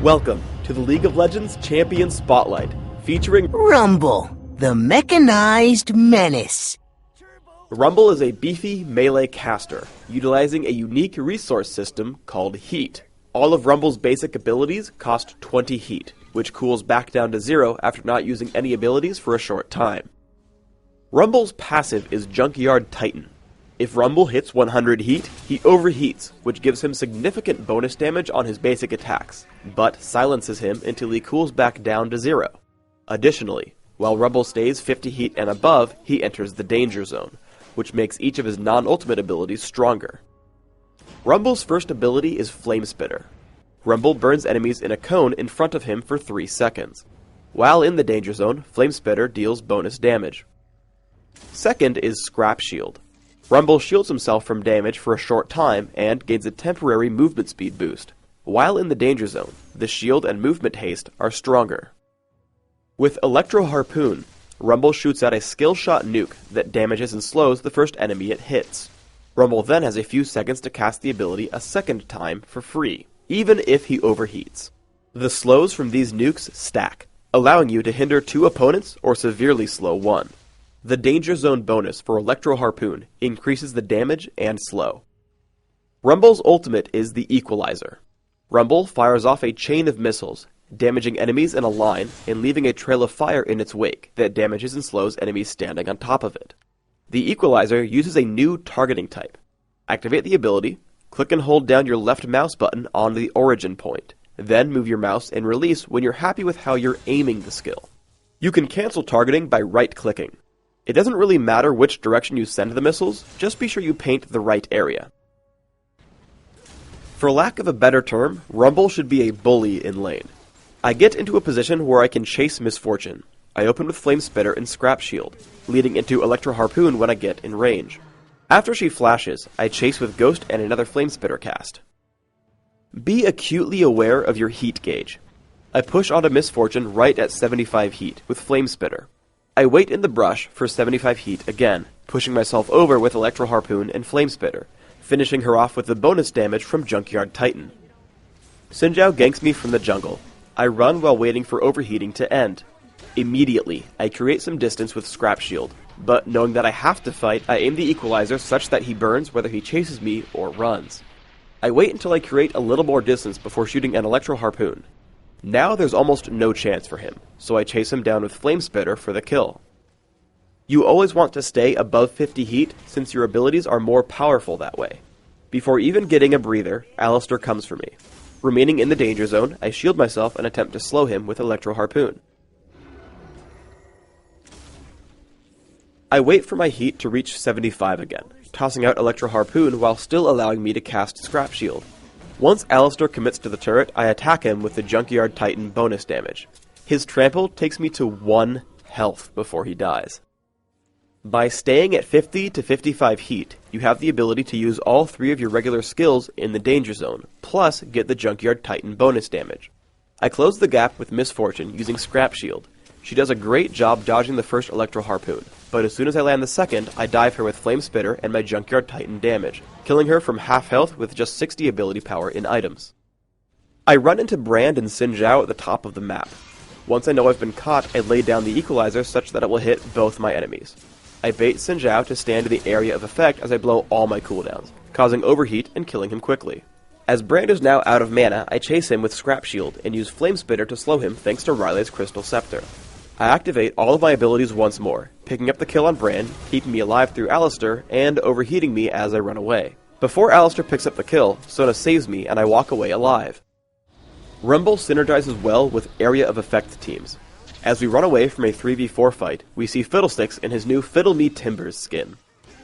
Welcome to the League of Legends Champion Spotlight, featuring Rumble, the mechanized menace. Rumble is a beefy melee caster, utilizing a unique resource system called Heat. All of Rumble's basic abilities cost 20 Heat, which cools back down to 0 after not using any abilities for a short time. Rumble's passive is Junkyard Titan. If Rumble hits 100 Heat, he overheats, which gives him significant bonus damage on his basic attacks, but silences him until he cools back down to 0. Additionally, while Rumble stays 50 Heat and above, he enters the Danger Zone, which makes each of his non-ultimate abilities stronger. Rumble's first ability is Flame Spitter. Rumble burns enemies in a cone in front of him for 3 seconds. While in the Danger Zone, Flame Spitter deals bonus damage. Second is Scrap Shield. Rumble shields himself from damage for a short time and gains a temporary movement speed boost. While in the Danger Zone, the shield and movement haste are stronger. With Electro Harpoon, Rumble shoots out a skill shot nuke that damages and slows the first enemy it hits. Rumble then has a few seconds to cast the ability a second time for free, even if he overheats. The slows from these nukes stack, allowing you to hinder 2 opponents or severely slow 1. The Danger Zone bonus for Electro Harpoon increases the damage and slow. Rumble's ultimate is the Equalizer. Rumble fires off a chain of missiles, damaging enemies in a line and leaving a trail of fire in its wake that damages and slows enemies standing on top of it. The Equalizer uses a new targeting type. Activate the ability, click and hold down your left mouse button on the origin point, then move your mouse and release when you're happy with how you're aiming the skill. You can cancel targeting by right-clicking. It doesn't really matter which direction you send the missiles, just be sure you paint the right area. For lack of a better term, Rumble should be a bully in lane. I get into a position where I can chase Miss Fortune. I open with Flame Spitter and Scrap Shield, leading into Electro Harpoon when I get in range. After she flashes, I chase with Ghost and another Flame Spitter cast. Be acutely aware of your heat gauge. I push onto Miss Fortune right at 75 heat with Flame Spitter. I wait in the brush for 75 heat again, pushing myself over with Electro Harpoon and Flame Spitter, finishing her off with the bonus damage from Junkyard Titan. Xin Zhao ganks me from the jungle. I run while waiting for overheating to end. Immediately, I create some distance with Scrap Shield, but knowing that I have to fight, I aim the Equalizer such that he burns whether he chases me or runs. I wait until I create a little more distance before shooting an Electro Harpoon. Now there's almost no chance for him, so I chase him down with Flame Spitter for the kill. You always want to stay above 50 heat since your abilities are more powerful that way. Before even getting a breather, Alistar comes for me. Remaining in the Danger Zone, I shield myself and attempt to slow him with Electro Harpoon. I wait for my heat to reach 75 again, tossing out Electro Harpoon while still allowing me to cast Scrap Shield. Once Alistar commits to the turret, I attack him with the Junkyard Titan bonus damage. His trample takes me to 1 health before he dies. By staying at 50 to 55 heat, you have the ability to use all 3 of your regular skills in the Danger Zone, plus get the Junkyard Titan bonus damage. I close the gap with Miss Fortune using Scrap Shield. She does a great job dodging the first Electro Harpoon, but as soon as I land the second, I dive her with Flame Spitter and my Junkyard Titan damage, killing her from half health with just 60 ability power in items. I run into Brand and Xin Zhao at the top of the map. Once I know I've been caught, I lay down the Equalizer such that it will hit both my enemies. I bait Xin Zhao to stand in the area of effect as I blow all my cooldowns, causing overheat and killing him quickly. As Brand is now out of mana, I chase him with Scrap Shield and use Flame Spitter to slow him thanks to Rylai's Crystal Scepter. I activate all of my abilities once more, picking up the kill on Brand, keeping me alive through Alistar, and overheating me as I run away. Before Alistar picks up the kill, Sona saves me and I walk away alive. Rumble synergizes well with area of effect teams. As we run away from a 3v4 fight, we see Fiddlesticks in his new Fiddle Me Timbers skin.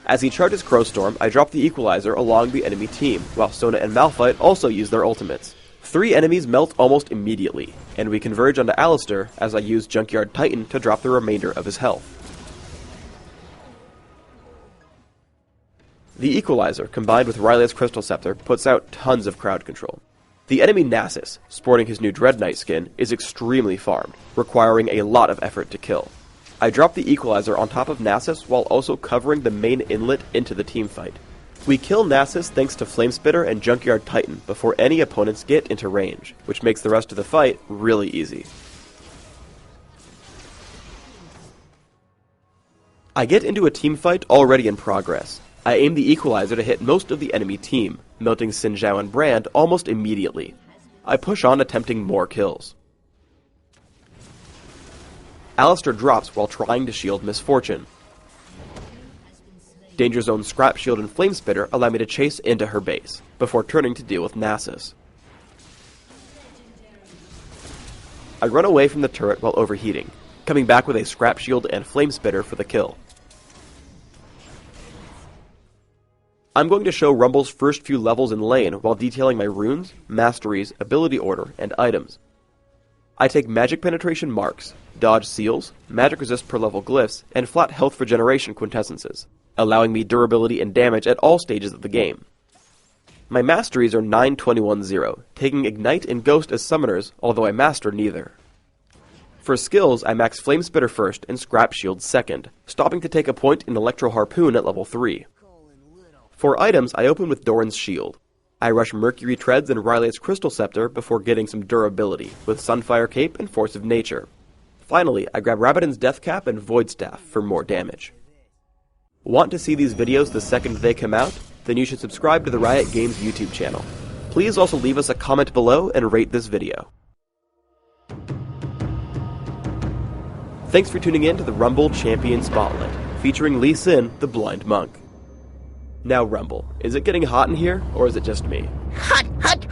As he charges Crowstorm, I drop the Equalizer along the enemy team, while Sona and Malphite also use their ultimates. 3 enemies melt almost immediately, and we converge onto Alistar as I use Junkyard Titan to drop the remainder of his health. The Equalizer, combined with Rylai's Crystal Scepter, puts out tons of crowd control. The enemy Nasus, sporting his new Dread Knight skin, is extremely farmed, requiring a lot of effort to kill. I drop the Equalizer on top of Nasus while also covering the main inlet into the teamfight. We kill Nasus thanks to Flamespitter and Junkyard Titan before any opponents get into range, which makes the rest of the fight really easy. I get into a teamfight already in progress. I aim the Equalizer to hit most of the enemy team, melting Xin Zhao and Brand almost immediately. I push on attempting more kills. Alistar drops while trying to shield Misfortune. Danger Zone Scrap Shield and Flamespitter allow me to chase into her base, before turning to deal with Nasus. I run away from the turret while overheating, coming back with a Scrap Shield and Flamespitter for the kill. I'm going to show Rumble's first few levels in lane while detailing my runes, masteries, ability order, and items. I take magic penetration marks, dodge seals, magic resist per level glyphs, and flat health regeneration quintessences, allowing me durability and damage at all stages of the game. My masteries are 9-21-0, taking Ignite and Ghost as summoners, although I master neither. For skills, I max Flamespitter first and Scrap Shield second, stopping to take a point in Electro Harpoon at level 3. For items, I open with Doran's Shield. I rush Mercury Treads and Rylea's Crystal Scepter before getting some durability, with Sunfire Cape and Force of Nature. Finally, I grab Rabadon's Death Cap and Void Staff for more damage. Want to see these videos the second they come out? Then you should subscribe to the Riot Games YouTube channel. Please also leave us a comment below and rate this video. Thanks for tuning in to the Rumble Champion Spotlight, featuring Lee Sin, the Blind Monk. Now Rumble, is it getting hot in here, or is it just me? Hot, hot,